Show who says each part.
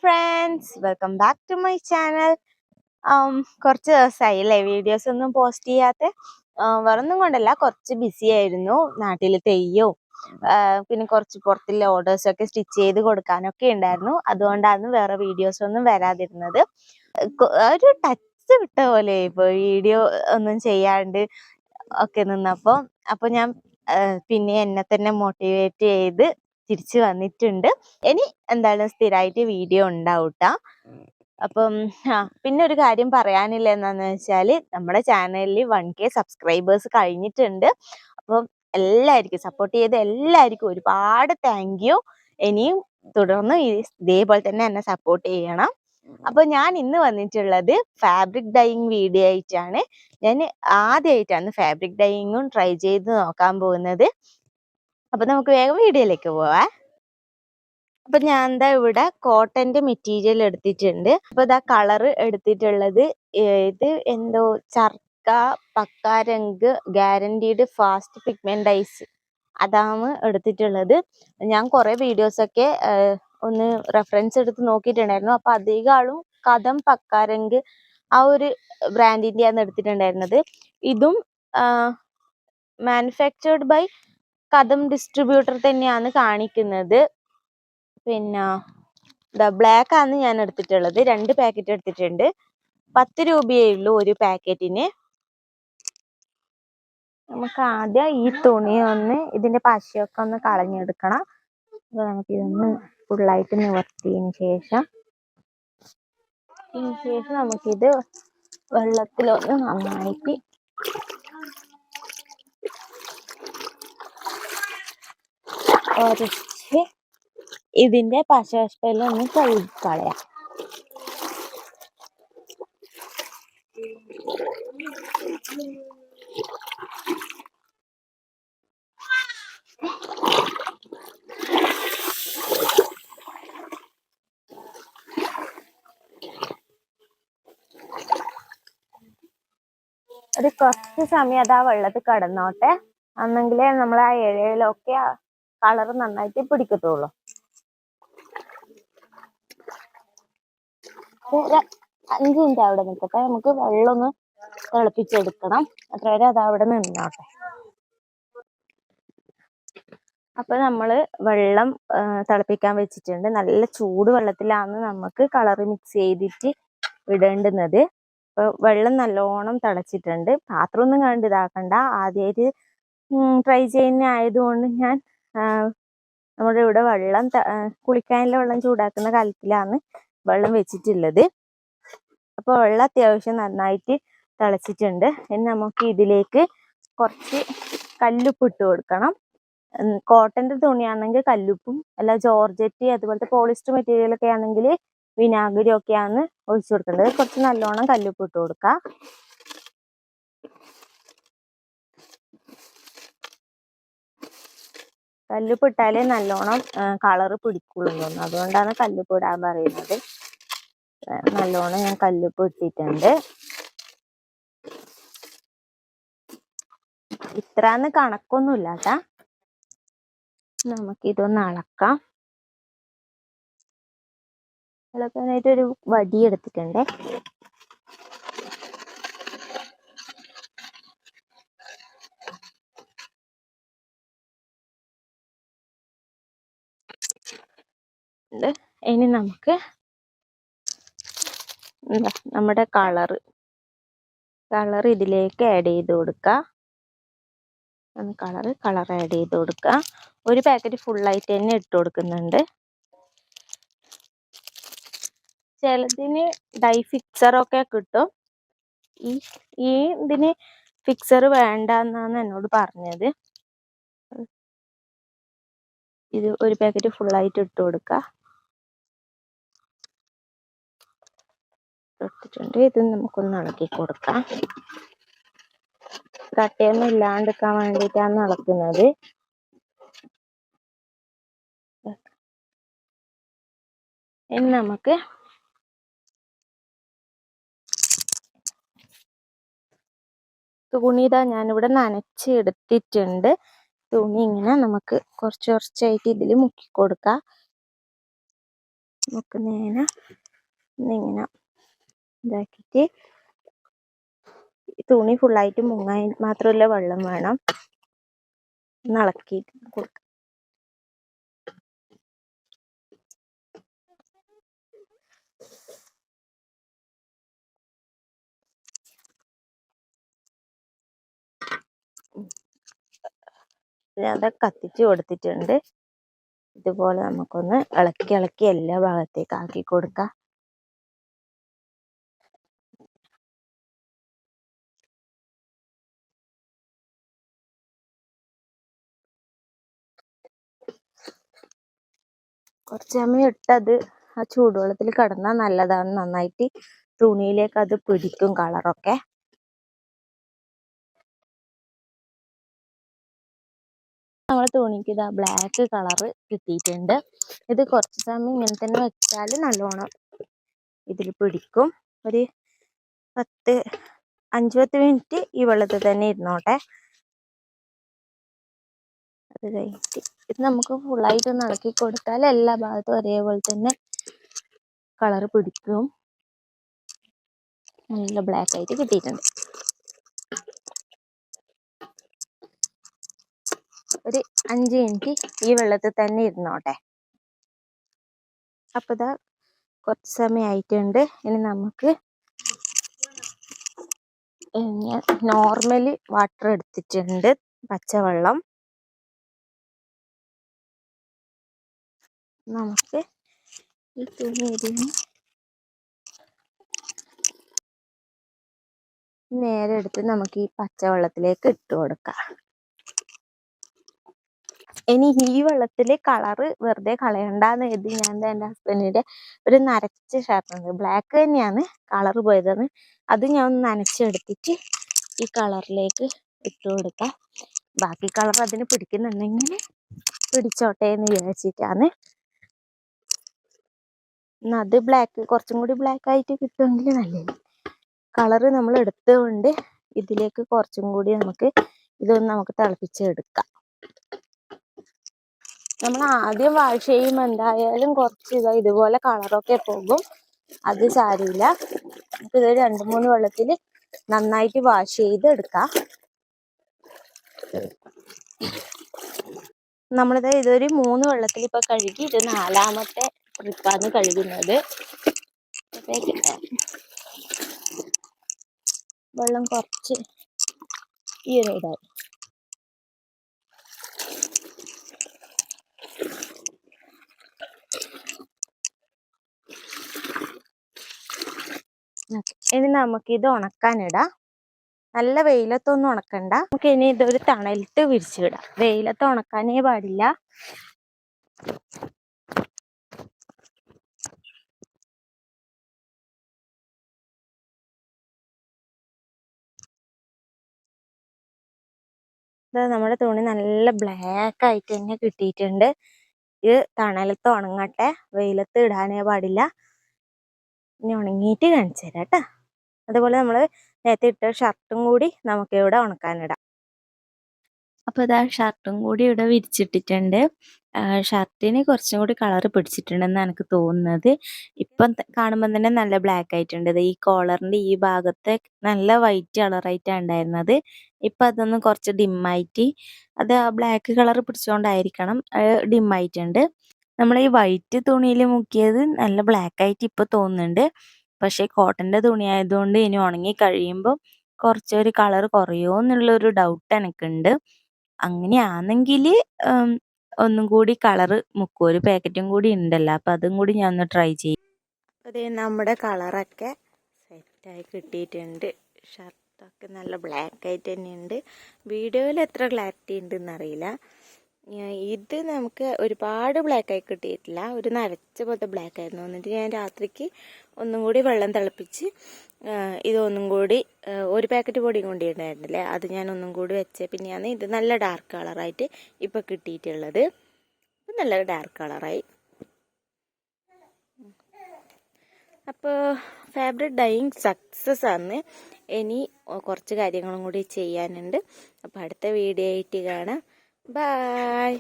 Speaker 1: Friends, welcome back to my channel. കുറച്ച് ദിവസമായില്ലേ videos ഒന്നും പോസ്റ്റ് ചെയ്യാത്ത. വേറൊന്നും കൊണ്ടല്ല, കുറച്ച് ബിസി ആയിരുന്നു. നാട്ടിൽ തെയ്യവും പിന്നെ കുറച്ച് പുറത്തുള്ള ഓർഡേഴ്സൊക്കെ സ്റ്റിച്ച് ചെയ്ത് കൊടുക്കാനൊക്കെ ഉണ്ടായിരുന്നു. അതുകൊണ്ടാണ് വേറെ വീഡിയോസ് ഒന്നും വരാതിരുന്നത്. ഒരു ടച്ച് വിട്ട പോലെ ഇപ്പൊ വീഡിയോ ഒന്നും ചെയ്യാണ്ട് ഒക്കെ അപ്പൊ ഞാൻ പിന്നെ എന്നെ തന്നെ മോട്ടിവേറ്റ് ചെയ്ത് തിരിച്ചു വന്നിട്ടുണ്ട്. ഇനി എന്താണ് സ്ഥിരമായിട്ട് വീഡിയോ ഉണ്ടാവൂട്ടാ. അപ്പം പിന്നെ ഒരു കാര്യം പറയാനില്ല എന്താന്ന് വെച്ചാല്, നമ്മുടെ ചാനലിൽ 1K സബ്സ്ക്രൈബേഴ്സ് കഴിഞ്ഞിട്ടുണ്ട്. അപ്പം എല്ലാവർക്കും സപ്പോർട്ട് ചെയ്ത് എല്ലാവർക്കും ഒരുപാട് താങ്ക് യു. ഇനിയും തുടർന്ന് ഇതേപോലെ തന്നെ എന്നെ സപ്പോർട്ട് ചെയ്യണം. അപ്പൊ ഞാൻ ഇന്ന് വന്നിട്ടുള്ളത് ഫാബ്രിക് ഡൈയിങ് വീഡിയോ ആയിട്ടാണ്. ഞാൻ ആദ്യമായിട്ടാണ് ഫാബ്രിക് ഡൈയിങ്ങും ട്രൈ ചെയ്ത് നോക്കാൻ പോകുന്നത്. അപ്പൊ നമുക്ക് വേഗം വീഡിയോയിലേക്ക് പോവാ. അപ്പൊ ഞാൻ എന്താ ഇവിടെ കോട്ടന്റെ മെറ്റീരിയൽ എടുത്തിട്ടുണ്ട്. അപ്പൊ ഇതാ കളർ എടുത്തിട്ടുള്ളത് ഇത് എന്തോ ചർക്ക പക്കാരങ്ക് ഗ്യാരണ്ടീഡ് ഫാസ്റ്റ് പിഗ്മെന്റൈസ്, അതാണ് എടുത്തിട്ടുള്ളത്. ഞാൻ കുറെ വീഡിയോസ് ഒക്കെ ഒന്ന് റെഫറൻസ് എടുത്ത് നോക്കിയിട്ടുണ്ടായിരുന്നു. അപ്പൊ അധികം ആളും കഥം പക്കാരങ്ക് ആ ഒരു ബ്രാൻഡിന്റെയാണ് എടുത്തിട്ടുണ്ടായിരുന്നത്. ഇതും മാനുഫാക്ചേർഡ് ബൈ കഥം ഡിസ്ട്രിബ്യൂട്ടർ തന്നെയാണ് കാണിക്കുന്നത്. പിന്നെ ബ്ലാക്ക് ആണ് ഞാൻ എടുത്തിട്ടുള്ളത്. 2 പാക്കറ്റ് എടുത്തിട്ടുണ്ട്. 10 രൂപയേ ഉള്ളൂ ഒരു പാക്കറ്റിന്. നമുക്ക് ആദ്യം ഈ തുണി ഇതിന്റെ പശയൊക്കെ ഒന്ന് കളഞ്ഞെടുക്കണം. അപ്പൊ നമുക്കിതൊന്ന് ഫുള്ളായിട്ട് നിവർത്തിയതിന് ശേഷം നമുക്കിത് വെള്ളത്തിലൊന്ന് നന്നായിട്ട് ഉരച്ച് ഇതിന്റെ പശവശപ്പെല്ലാം ഒന്ന് കഴുകിക്കളയാം. ഒരു കുറച്ച് സമയം അത് ആ വെള്ളത്തിൽ കിടന്നോട്ടെ. അന്നെങ്കിലേ നമ്മൾ ആ ഇഴയിലൊക്കെ കളർ നന്നായിട്ട് പിടിക്കത്തുള്ളൂ. 5 മിനിറ്റ് അവിടെ നിൽക്കട്ടെ. നമുക്ക് വെള്ളം ഒന്ന് തിളപ്പിച്ചെടുക്കണം. അത്ര വരെ അത് അവിടെ നിന്നോട്ടെ. അപ്പൊ നമ്മള് വെള്ളം തിളപ്പിക്കാൻ വെച്ചിട്ടുണ്ട്. നല്ല ചൂട് വെള്ളത്തിലാണ് നമുക്ക് കളർ മിക്സ് ചെയ്തിട്ട് ഇടേണ്ടുന്നത്. അപ്പൊ വെള്ളം നല്ലോണം തിളച്ചിട്ടുണ്ട്. പാത്രം ഒന്നും കണ്ട് ഇതാക്കണ്ട. ആദ്യമായിട്ട് ട്രൈ ചെയ്യുന്ന ആയതുകൊണ്ട് ഞാൻ നമ്മുടെ ഇവിടെ വെള്ളം കുളിക്കാനുള്ള വെള്ളം ചൂടാക്കുന്ന കലത്തിലാണ് വെള്ളം വെച്ചിട്ടുള്ളത്. അപ്പൊ വെള്ളം അത്യാവശ്യം നന്നായിട്ട് തിളച്ചിട്ടുണ്ട്. ഇനി നമുക്ക് ഇതിലേക്ക് കുറച്ച് കല്ലുപ്പ് ഇട്ട് കൊടുക്കണം. കോട്ടന്റെ തുണിയാണെങ്കിൽ കല്ലുപ്പും, അല്ല ജോർജറ്റ് അതുപോലത്തെ പോളിസ്റ്റർ മെറ്റീരിയൽ ഒക്കെ ആണെങ്കിൽ വിനാഗിരി ഒക്കെയാണ് ഒഴിച്ചു കൊടുക്കേണ്ടത്. കുറച്ച് നല്ലോണം കല്ലുപ്പ് ഇട്ട് കൊടുക്കുക. കല്ലുപ്പ് ഇട്ടാലേ നല്ലോണം കളറ് പിടിക്കുള്ളൂ. അതുകൊണ്ടാണ് കല്ലുപ്പ് ഇടാൻ പറയുന്നത്. നല്ലോണം ഞാൻ കല്ലുപ്പ് ഇട്ടിട്ടുണ്ട്. ഇത്രാന്ന് കണക്കൊന്നുമില്ല കേട്ടാ. നമുക്കിതൊന്ന് അളക്കാം. അളക്കാനായിട്ട് ഒരു വടി എടുത്തിട്ടുണ്ട്. ഇനി നമുക്ക് നമ്മുടെ കളർ ഇതിലേക്ക് ആഡ് ചെയ്ത് കൊടുക്കാം. കളർ ആഡ് ചെയ്ത് കൊടുക്കുക. ഒരു പാക്കറ്റ് ഫുള്ളായിട്ട് തന്നെ ഇട്ട് കൊടുക്കുന്നുണ്ട്. ചിലതിന് ഡൈ ഫിക്സറൊക്കെ കിട്ടും. ഈ ഇതിന് ഫിക്സർ വേണ്ട എന്നാണ് എന്നോട് പറഞ്ഞത്. ഇത് ഒരു പാക്കറ്റ് ഫുള്ളായിട്ട് ഇട്ട് കൊടുക്കുക. ഇട്ടിട്ടുണ്ട്. ഇത് നമുക്കൊന്ന് ഇളക്കി കൊടുക്കാം. കട്ടയൊന്നും ഇല്ലാണ്ടിരിക്കാൻ വേണ്ടിയിട്ടാണ് ഇളക്കുന്നത്. ഇനി നമുക്ക് തുണി ഞാനിവിടെ നനച്ച് എടുത്തിട്ടുണ്ട്. തുണി ഇങ്ങനെ നമുക്ക് കുറച്ചായിട്ട് ഇതിൽ മുക്കി കൊടുക്കാം. നമുക്ക് നേരെ ഇങ്ങനെ ഇതാക്കിയിട്ട് തുണി ഫുള്ളായിട്ട് മുങ്ങാൻ മാത്രമല്ല വെള്ളം വേണം. ഇളക്കിയിട്ട് കൊടുക്കാം. ഞാൻ കത്തിച്ച് കൊടുത്തിട്ടുണ്ട്. ഇതുപോലെ നമുക്കൊന്ന് ഇളക്കി എല്ലാ ഭാഗത്തേക്ക് ആക്കി കൊടുക്കാം. കുറച്ച് സമയം ഇട്ടത് ആ ചൂടുവെള്ളത്തിൽ കിടന്നാൽ നല്ലതാണ്. നന്നായിട്ട് തുണിയിലേക്ക് അത് പിടിക്കും കളറൊക്കെ. നമ്മൾ തുണിക്ക് ഇതാ ബ്ലാക്ക് കളറ് കിട്ടിയിട്ടുണ്ട്. ഇത് കുറച്ച് സമയം ഇങ്ങനെ തന്നെ വെച്ചാൽ നല്ലോണം ഇതിൽ പിടിക്കും. ഒരു 5-10 മിനിറ്റ് ഈ വെള്ളത്തിൽ തന്നെ ഇരുന്നോട്ടെ. അത് കഴിഞ്ഞിട്ട് ഇത് നമുക്ക് ഫുള്ളായിട്ടൊന്ന് ഇളക്കി കൊടുത്താൽ എല്ലാ ഭാഗത്തും ഒരേപോലെ തന്നെ കളറ് പിടിക്കും. നല്ല ബ്ലാക്ക് ആയിട്ട് കിട്ടിയിട്ടുണ്ട്. ഒരു 5 മിനിറ്റ് ഈ വെള്ളത്തിൽ തന്നെ ഇരുന്നോട്ടെ. അപ്പോൾ ഇതാ കുറച്ച് സമയമായിട്ടുണ്ട്. ഇനി നമുക്ക് ഞാൻ നോർമലി വാട്ടർ എടുത്തിട്ടുണ്ട്, പച്ചവെള്ളം. നമുക്ക് ഈ തുണി നേരെ എടുത്ത് നമുക്ക് ഈ പച്ചവെള്ളത്തിലേക്ക് ഇട്ട് കൊടുക്കാം. ഇനി ഈ വെള്ളത്തിൽ കളറ് വെറുതെ കളയണ്ടെന്ന് കരുതി ഞാൻ എൻ്റെ ഹസ്ബൻഡിൻ്റെ ഒരു നരച്ച ഷർട്ടുണ്ട്, ബ്ലാക്ക് തന്നെയാണ് കളറ് പോയതെന്ന്. അത് ഞാൻ ഒന്ന് നനച്ചെടുത്തിട്ട് ഈ കളറിലേക്ക് ഇട്ട് കൊടുക്കാം. ബാക്കി കളർ അതിന് പിടിക്കുന്നുണ്ടെങ്കിൽ പിടിച്ചോട്ടെ എന്ന് വിചാരിച്ചിട്ടാണ്. അത് ബ്ലാക്ക് കുറച്ചും കൂടി ബ്ലാക്ക് ആയിട്ട് കിട്ടുമെങ്കിൽ നല്ലത്. കളറ് നമ്മൾ എടുത്തുകൊണ്ട് ഇതിലേക്ക് കുറച്ചും കൂടി നമുക്ക് തിളപ്പിച്ചെടുക്കാം. നമ്മൾ ആദ്യം വാഷ് ചെയ്യുമ്പോൾ എന്തായാലും കുറച്ച് ഇതുപോലെ കളറൊക്കെ പോകും. അത് സാരമില്ല. നമുക്കിത് 2-3 വെള്ളത്തിൽ നന്നായിട്ട് വാഷ് ചെയ്തെടുക്കാം. നമ്മളിത് ഇതൊരു 3 വെള്ളത്തിൽ ഇപ്പം കഴുകി, ഇത് 4ാമത്തെ ട്രിപ്പാണ് കഴുകുന്നത്. വെള്ളം കുറച്ച് ഈ ഒരു ഇതായി. ഇനി നമുക്കിത് ഉണക്കാനിടാം. നല്ല വെയിലത്തൊന്നും ഉണക്കണ്ട. നമുക്ക് ഇനി ഇതൊരു തണലിട്ട് വിരിച്ചിടാം. വെയിലത്ത് ഉണക്കാനേ പാടില്ല. ഇത് നമ്മുടെ തുണി നല്ല ബ്ലാക്ക് ആയിട്ട് തന്നെ കിട്ടിയിട്ടുണ്ട്. ഇത് തണലത്ത് ഉണങ്ങട്ടെ, വെയിലത്ത് ഇടാനേ പാടില്ല. ഇനി ഉണങ്ങിയിട്ട് കാണിച്ചു തരാം കേട്ടോ. അതുപോലെ നമ്മൾ നേരത്തെ ഇട്ട ഷർട്ടും കൂടി നമുക്ക് ഇവിടെ ഉണക്കാനിടാം. അപ്പോൾ ഇതാ ഷർട്ടും കൂടി ഇവിടെ വിരിച്ചിട്ടിട്ടുണ്ട്. ഷർട്ടിന് കുറച്ചും കൂടി കളറ് പിടിച്ചിട്ടുണ്ടെന്ന് എനിക്ക് തോന്നുന്നത്. ഇപ്പം കാണുമ്പോൾ തന്നെ നല്ല ബ്ലാക്ക് ആയിട്ടുണ്ട്. ഈ കോളറിൻ്റെ ഈ ഭാഗത്ത് നല്ല വൈറ്റ് കളറായിട്ടാണ് ഉണ്ടായിരുന്നത്. ഇപ്പം അതൊന്ന് കുറച്ച് ഡിമ്മായിട്ട്, അത് ബ്ലാക്ക് കളർ പിടിച്ചുകൊണ്ടായിരിക്കണം ഡിമ്മായിട്ടുണ്ട്. നമ്മൾ ഈ വൈറ്റ് തുണിയിൽ മുക്കിയത് നല്ല ബ്ലാക്ക് ആയിട്ട് ഇപ്പോൾ തോന്നുന്നുണ്ട്. പക്ഷേ കോട്ടൻ്റെ തുണി ആയതുകൊണ്ട് ഇനി ഉണങ്ങി കഴിയുമ്പോൾ കുറച്ചൊരു കളർ കുറയുമോ എന്നുള്ളൊരു ഡൗട്ട് എനിക്കുണ്ട്. അങ്ങനെയാണെങ്കിൽ ഒന്നും കൂടി കളറ് മുക്കും. ഒരു പാക്കറ്റും കൂടി ഉണ്ടല്ലോ, അപ്പം അതും കൂടി ഞാൻ ഒന്ന് ട്രൈ ചെയ്യും. അതേ നമ്മുടെ കളറൊക്കെ സെറ്റായി കിട്ടിയിട്ടുണ്ട്. ഷർട്ടൊക്കെ നല്ല ബ്ലാക്ക് ആയിട്ട് തന്നെയുണ്ട്. വീഡിയോയിൽ എത്ര ക്ലാരിറ്റി ഉണ്ടെന്നറിയില്ല. ഇത് നമുക്ക് ഒരുപാട് ബ്ലാക്കായി കിട്ടിയിട്ടില്ല, ഒരു നരച്ച പോലത്തെ ബ്ലാക്ക് ആയിരുന്നു. എന്നിട്ട് ഞാൻ രാത്രിക്ക് ഒന്നും കൂടി വെള്ളം തിളപ്പിച്ച് ഇതൊന്നും കൂടി ഒരു പാക്കറ്റ് പൊടിയും കൊണ്ടുണ്ടായിരുന്നില്ലേ, അത് ഞാൻ ഒന്നും കൂടി വെച്ച പിന്നെയാണ് ഇത് നല്ല ഡാർക്ക് കളറായിട്ട് ഇപ്പോൾ കിട്ടിയിട്ടുള്ളത്. നല്ല ഡാർക്ക് കളറായി. അപ്പോൾ ഫാബ്രിക് ഡൈയിങ് സക്സസ് ആണ്. ഇനി കുറച്ച് കാര്യങ്ങളും കൂടി ചെയ്യാനുണ്ട്. അപ്പോൾ അടുത്ത വീഡിയോ ആയിട്ട് കാണാം. ബൈ.